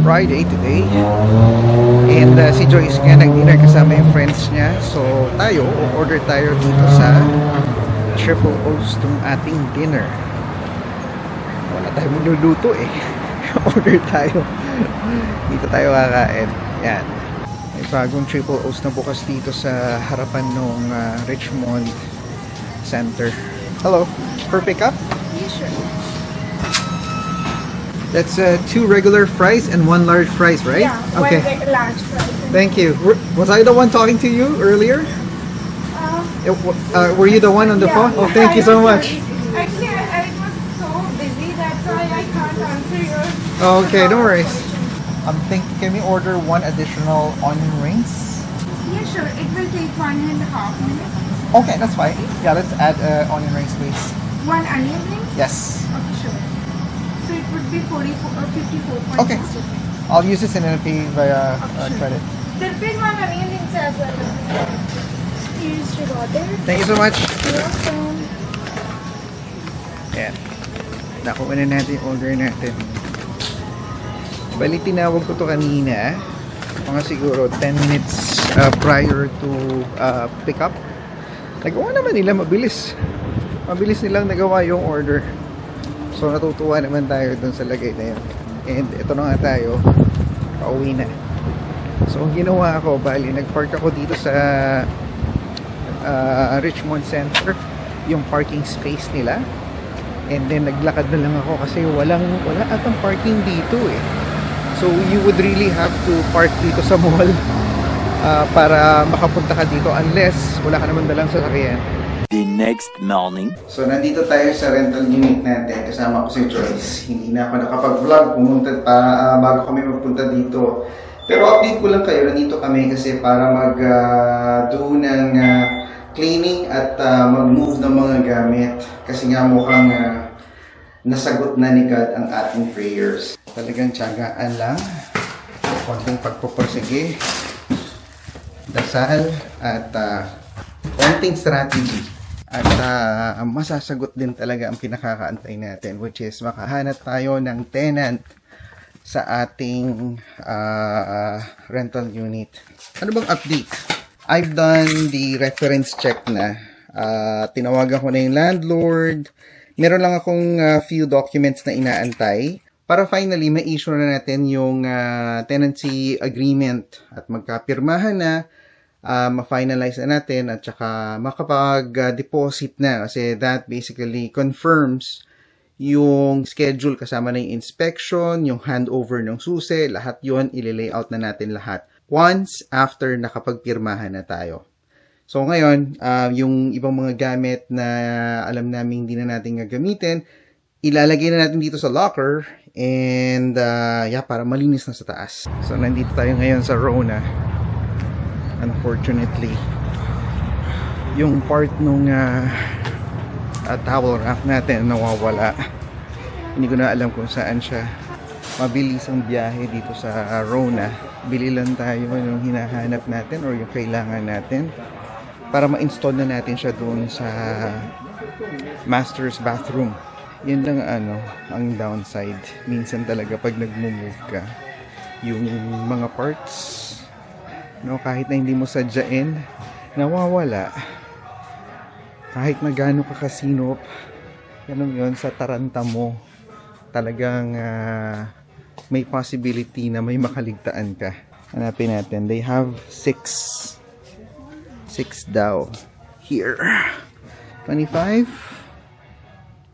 Friday today. And si Joyce nga nag-dinner kasama yung friends niya. So tayo, order tayo dito sa Triple O's tong ating dinner. Wala tayong magluluto eh. Order tayo. Dito tayo kakain. Yan. May bagong Triple O's na bukas dito sa harapan ng Richmond Center. Hello. For pickup? Yeah, sure. That's 2 regular fries and 1 large fries, right? Yeah, Okay. one large fries. Thank you. Was I the one talking to you earlier? Were you the one on the phone? Oh, thank you so much. Actually, I was so busy, that's why I can't answer your Okay, no worries. I'm thinking, can we order 1 additional onion rings? Yeah, sure. It will take 1.5 minutes. Okay, that's fine. Yeah, let's add onion rings, please. 1 onion ring? Yes. Okay, sure. So it would be 54 or 54.60. Okay. I'll use this and then pay via Sure. credit. There will be 1 onion rings as well. Here's your order. Thank you so much. You're welcome. Ayan. Nakuha na natin yung order natin. Bali, tinawag ko to kanina. Mga siguro 10 minutes prior to pick up. Nagawa naman nila mabilis. Mabilis nilang nagawa yung order. So natutuwa naman tayo dun sa lagay na yun. And ito na nga tayo. Pauwi na. So ang ginawa ko, bali, nagpark ako dito sa Richmond Center. Yung parking space nila. And then naglakad na lang ako kasi wala atang parking dito eh. So you would really have to park dito sa mall para makapunta ka dito unless wala ka naman dalang sasakyan. The next morning. So nandito tayo sa rental unit natin. Kasama ko si Joyce. Hindi na ako nakapag-vlog. Pumunta pa bago kami magpunta dito. Pero update ko lang kayo. Nandito kami kasi para mag-do ng cleaning at mag-move ng mga gamit. Kasi nga mukhang nasagot na ni God ang ating prayers. Talagang tiyagaan lang. Konting pagpupursige. Dasal at konting strategy. At masasagot din talaga ang pinakakaantay natin, which is makahanap tayo ng tenant sa ating rental unit. Ano bang update? I've done the reference check na. Tinawagan ko na yung landlord. Meron lang akong few documents na inaantay para finally ma-issue na natin yung tenancy agreement at magkapirmahan na, ma-finalize na natin at saka makapag-deposit na kasi that basically confirms yung schedule kasama na yung inspection, yung handover ng susi, lahat yon i-layout na natin lahat once after nakapagpirmahan na tayo. So ngayon, yung ibang mga gamit na alam namin hindi na natin gagamitin, ilalagay na natin dito sa locker and para malinis na sa taas. So nandito tayo ngayon sa Rona. Unfortunately, yung part nung towel rack natin nawawala. Hindi ko na alam kung saan siya. Mabilis ang biyahe dito sa Rona. Bili lang tayo yung hinahanap natin or yung kailangan natin para ma-install na natin siya doon sa master's bathroom. Yan lang ang downside. Minsan talaga pag nag-move ka, yung mga parts, kahit na hindi mo sadyain, nawawala. Kahit na gaano ka kasinop, yun, sa taranta mo, talagang may possibility na may makaligtaan ka. Hanapin natin. They have 6 daw here. 25.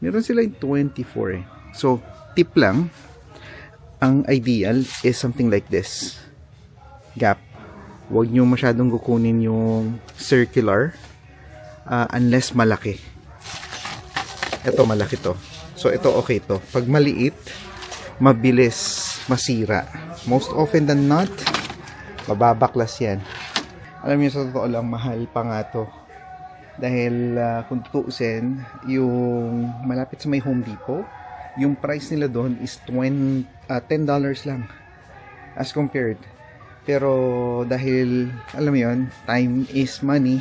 Meron sila yung 24 eh. So, tip lang, ang ideal is something like this. Gap. Huwag nyo masyadong kukunin yung circular unless malaki. Ito malaki to. So, ito okay to. Pag maliit, mabilis masira. Most often than not, mababaklas yan. Alam niyo, sa totoo lang, mahal pa nga to. Dahil kung tutuusin, yung malapit sa may Home Depot, yung price nila doon is $10 lang as compared. Pero dahil, alam mo yun, time is money,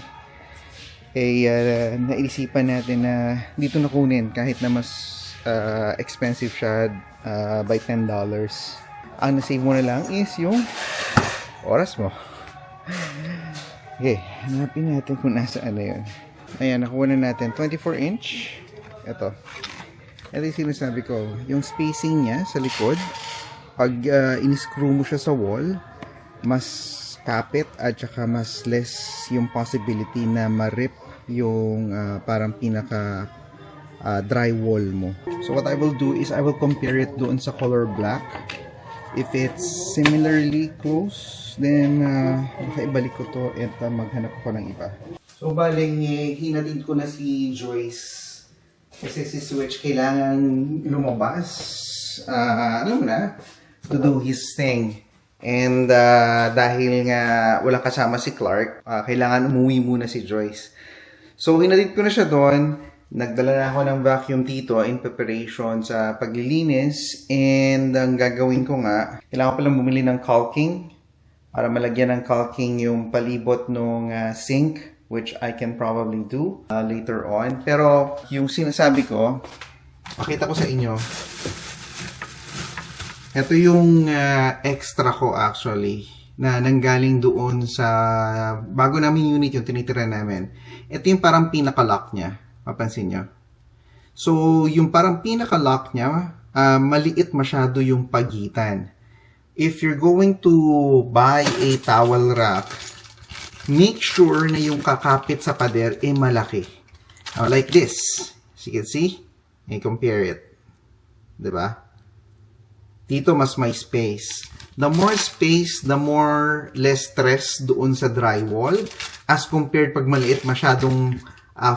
naisipan natin na dito na kunin kahit na mas expensive siya by $10. Ang nasave mo na lang is yung oras mo. Okay, hanapin natin kung nasaan na yun. Ayan, nakuha na natin 24 inch. Ito yung sinasabi ko, yung spacing niya sa likod, pag in-screw mo siya sa wall, mas kapit at saka mas less yung possibility na ma-rip yung parang pinaka drywall mo. So what I will do is I will compare it doon sa color black. If it's similarly close, then ibalik ko to at maghanap ko ng iba. So baling hinatid ko na si Joyce kasi si Switch kailangan lumabas, alam mo na, to do his thing. And dahil nga walang kasama si Clark, kailangan umuwi muna si Joyce. So hinatid ko na siya doon. Nagdala na ako ng vacuum dito in preparation sa paglilinis. And ang gagawin ko nga, kailangan ko palang bumili ng caulking para malagyan ng caulking yung palibot ng sink, which I can probably do later on. Pero yung sinasabi ko, pakita ko sa inyo. Ito yung extra ko actually na nanggaling doon sa bago namin unit yung tinitira namin. Ito yung parang pinaka-lock niya. Mapansin nyo. So, yung parang pinaka-lock niya, maliit masyado yung pagitan. If you're going to buy a towel rack, make sure na yung kakapit sa pader ay malaki. Now, like this. As you can see, I compare it. Diba? Dito mas may space. The more space, the more less stress doon sa drywall as compared pag maliit masyadong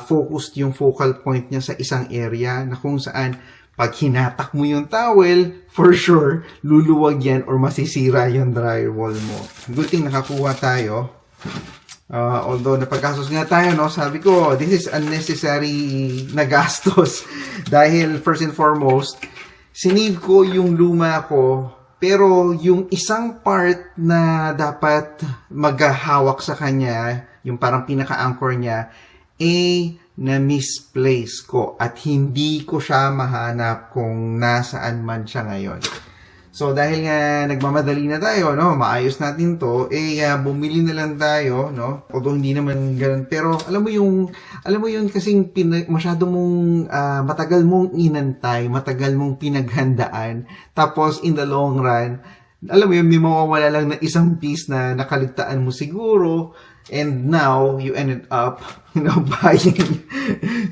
focused yung focal point niya sa isang area na kung saan pag hinatak mo yung towel, for sure, luluwag yan or masisira yung drywall mo. Good thing nakakuha tayo. Although napagkasos nga tayo, no, sabi ko, this is unnecessary na gastos. Dahil first and foremost, sinave ko yung luma ko, pero yung isang part na dapat maghahawak sa kanya, yung parang pinaka-anchor niya, na-misplace ko at hindi ko siya mahanap kung nasaan man siya ngayon. So, dahil nga nagmamadali na tayo, no, maayos natin to, bumili na lang tayo, no, although hindi naman ganun. Pero, alam mo yung kasing masyado mong, matagal mong inantay, matagal mong pinaghandaan, tapos in the long run, alam mo yun, may mawawala lang na isang piece na nakaligtaan mo siguro, and now, you ended up, buying.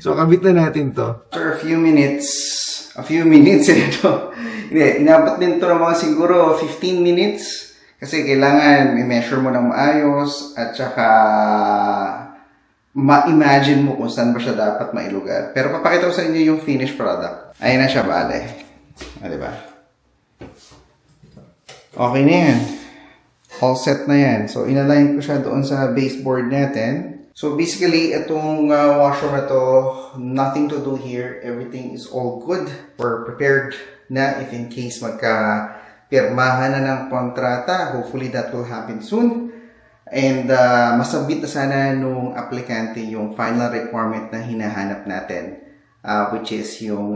So, kabit na natin to. After a few minutes ito. Hindi, inabot din to ng mga siguro 15 minutes. Kasi kailangan i-measure mo ng maayos at saka ma-imagine mo kung saan ba siya dapat mailugar. Pero papakita ko sa inyo yung finished product. Ayan na siya, bale. Diba? Okay na yan. All set na yan. So, inalign ko siya doon sa baseboard natin. So, basically, itong washer na to, nothing to do here. Everything is all good. We're prepared na if in case magka-pirmahan na ng kontrata. Hopefully, that will happen soon. And masabit na sana nung aplikante yung final requirement na hinahanap natin. Which is yung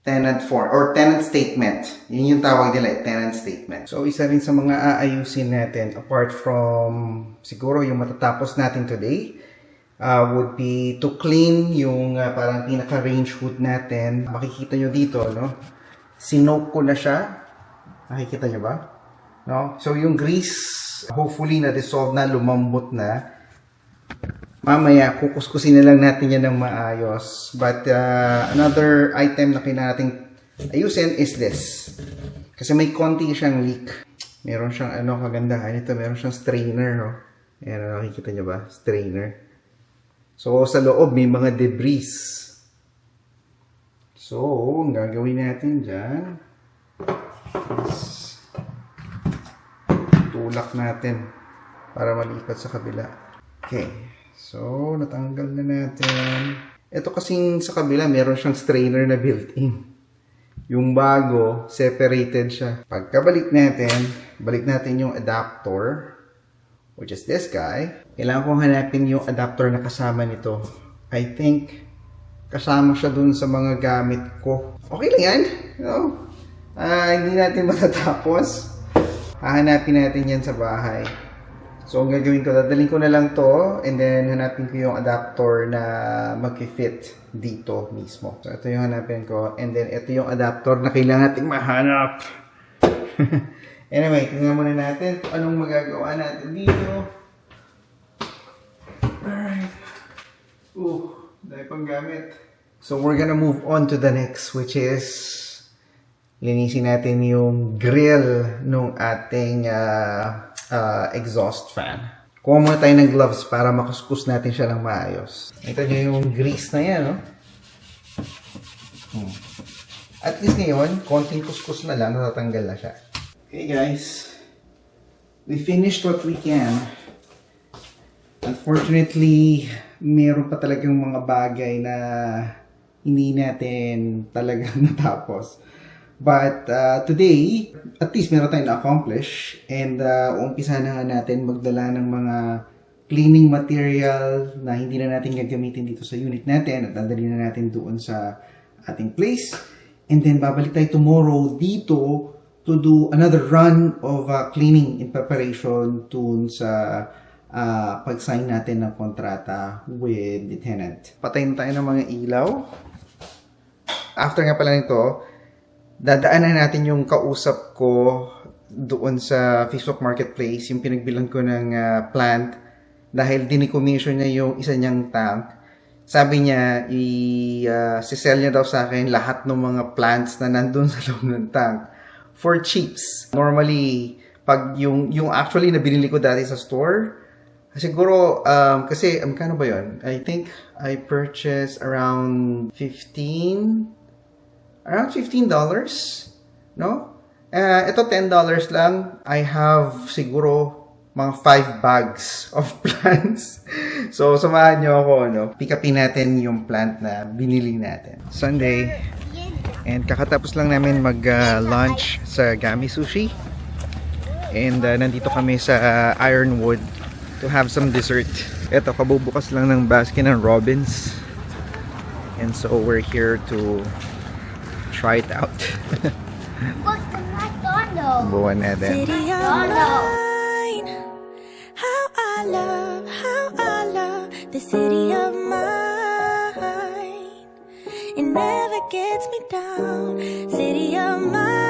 tenant form or tenant statement. Yun yung tawag nila, tenant statement. So, isa rin sa mga aayusin natin apart from siguro yung matatapos natin today would be to clean yung parang pinaka-range hood natin. Makikita nyo dito, no? Sinoke ko na siya. Nakikita nyo ba? No? So, yung grease, hopefully na-dissolve na, lumambot na. Mamaya, kukuskusin na lang natin yan ng maayos. But another item na kailangan nating ayusin is this. Kasi may konti siyang leak. Meron siyang kagandahan. Ito, meron siyang strainer. Oh. Ayan, nakikita nyo ba? Strainer. So, sa loob, may mga debris. So, ang gagawin natin dyan, tulak natin para malipat sa kabila. Okay. So, natanggal na natin. Ito kasing sa kabila, meron siyang strainer na built-in. Yung bago, separated siya. Pagkabalik natin, balik natin yung adapter, which is this guy. Kailangan kong hanapin yung adapter na kasama nito. I think, kasama siya dun sa mga gamit ko. Okay lang yan. No? Hindi natin matatapos. Hahanapin natin yan sa bahay. So, ang gagawin ko, dadalhin ko na lang to and then hanapin ko yung adapter na mag-fit dito mismo. So, ito yung hanapin ko and then ito yung adapter na kailangan nating mahanap. Anyway, tingnan muna natin kung anong magagawa natin dito. Alright. Dahil pang gamit. So, we're gonna move on to the next, which is linisin natin yung grill nung ating exhaust fan. Kuha muna tayo ng gloves para makuskus natin siya ng maayos. Ito nyo yung grease na yan, no? At least ngayon, konting kuskus na lang, natatanggal na siya. Okay guys, we finished what we can. Unfortunately, meron pa talagang mga bagay na hindi natin talagang natapos. But today, at least meron tayong na-accomplish and umpisa na nga natin magdala ng mga cleaning material na hindi na natin gagamitin dito sa unit natin at dadali na natin doon sa ating place. And then babalik tayo tomorrow dito to do another run of cleaning in preparation dun sa pag-sign natin ng kontrata with the tenant. Patayin tayo ng mga ilaw. After nga pala nito, dadaanan natin yung kausap ko doon sa Facebook Marketplace, yung pinagbilan ko ng plant dahil dinicommission niya yung isa niyang tank. Sabi niya, i-sell niya daw sa akin lahat ng mga plants na nandun sa loob ng tank for cheaps. Normally, pag yung actually na binili ko dati sa store, siguro, kasi, kano ba yun? I think I purchased around $15, no? Ito $10 lang. I have siguro mga 5 bags of plants. So, samahan nyo ako, no? Pick upin natin yung plant na binili natin. Sunday. And kakatapos lang namin mag-lunch sa Gami Sushi. And nandito kami sa Ironwood to have some dessert. Ito, kabubukas lang ng Baskin and Robbins. And so, we're here to try it out. Look, the McDonald's. Buwan natin. City of mine. How I love the city of mine. It never gets me down. City of mine.